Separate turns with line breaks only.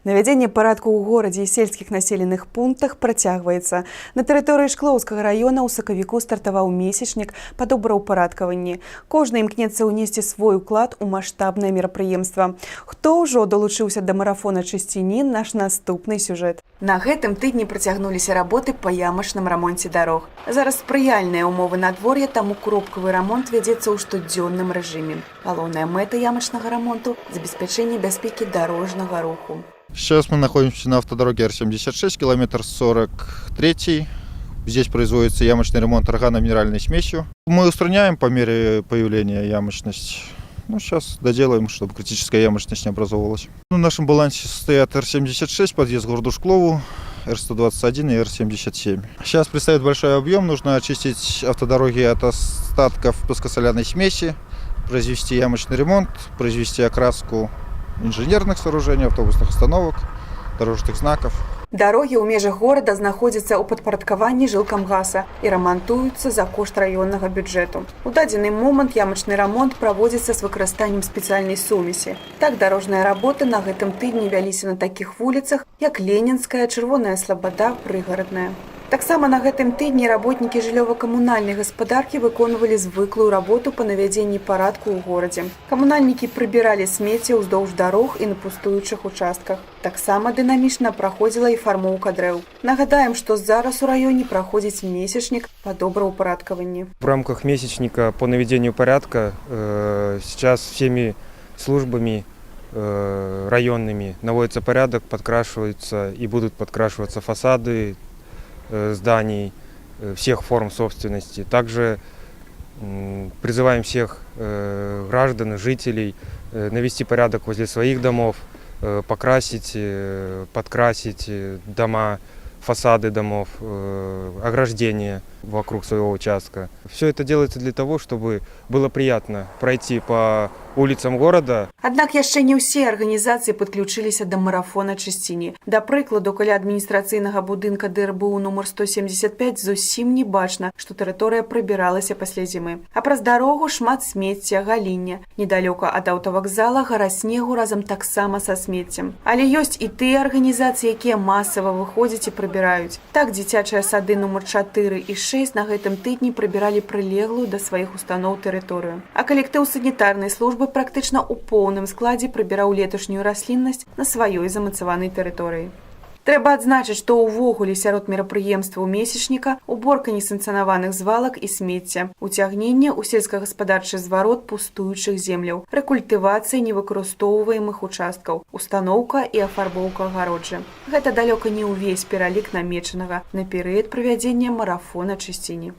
Навядзенне парадку ў горадзе і сельскіх населеных пунктах працягваецца. На тэрыторыі Шклоўскага раёна ў сакавіку стартаваў месячнік па добраўпарадкаванні. Кожны імкнецца ўнесці свой уклад у маштабнае мерапрыемства. Хто ўжо далучыўся да марафона чысціні, наш наступны сюжэт. На гэтым тыдні працягнуліся работы па ямачным рамонце дарог. Зараз спрыяльныя ўмовы надвор'я, таму кропкавы рамонт вядзецца ў штодзённым рэжыме. Галоўная мэта ямачнага рамонту – забеспячэнне бяспекі дарожнага руху.
Сейчас мы находимся на автодороге Р-76, километр 43. Здесь производится ямочный ремонт органоминеральной смесью. Мы устраняем по мере появления ямочность. Сейчас доделаем, чтобы критическая ямочность не образовывалась. В нашем балансе состоят Р-76, подъезд к городу Шклову, Р-121 и Р-77. Сейчас предстоит большой объем. Нужно очистить автодороги от остатков плоскосоляной смеси, произвести ямочный ремонт, произвести окраску инженерных сооружений, автобусных остановок, дорожных знаков.
Дарогі ў межах горада знаходзяцца ў падпарадкаванні жылкамгаса і рамантуюцца за кошт раённага бюджэту. У дадзены момант ямачны рамонт праводзіцца з выкарыстаннем спецыяльнай сумесі. Так, дарожныя работы на гэтым тыдні вяліся на такіх вуліцах, як Ленінская, Чырвоная Слабада, Прыгарадная. Таксама на гэтым тыдні работнікі жыллёва-камунальнай гаспадаркі выконвалі звыклую работу па навядзенні парадку ў горадзе. Камунальнікі прыбіралі смецце ўздоўж дарог і на пустуючых участках. Таксама дынамічна праходзіла і фармоўка дрэў. Нагадаем, што зараз у раёне праходзіць месячнік па добраўпарадкаванні.
В рамках месячника по наведению порядка сейчас всеми службами районными наводится порядок, подкрашиваются и будут подкрашиваться фасады зданий всех форм собственности. Также призываем всех граждан и жителей навести порядок возле своих домов, покрасить, подкрасить дома, фасады домов, ограждения вокруг своего участка. Все это делается для того, чтобы было приятно пройти по улицам города.
Аднак яшчэ не ўсе арганізацыі падключыліся да марафона чысціні. Да прыкладу, каля адміністрацыйнага будынка ДРБУ нумар 175 зусім не бачна, што тэрыторыя прыбіралася пасля зімы. А праз дарогу шмат смецця, гаління. Недалёка ад аўтавакзала гара снегу разам таксама са смеццем. Але ёсць і тыя арганізацыі, якія масава выходзяць і прыбіраюць. Так, дзіцячыя сады нумар 4 і 6 на гэтым тыдні прыбіралі прылеглую да сваіх устаноў тэрыторыю. А калектыў санітарнай службы практычна ў поўным складзе прыбіраў леташнюю расліннасць на сваёй замацаванай тэрыторыі. Трэба адзначыць, што ўвогуле сярод мерапрыемстваў месячніка уборка несанкцыянаваных звалак і смецця, уцягненне ў сельскагаспадарчы зварот пустуючых земляў, рэкультывацыя невыкарыстоўваемых участкаў, устаноўка і афарбоўка агароджы. Гэта далёка не ўвесь пералік намечанага на перыяд правядзення марафона чысціні.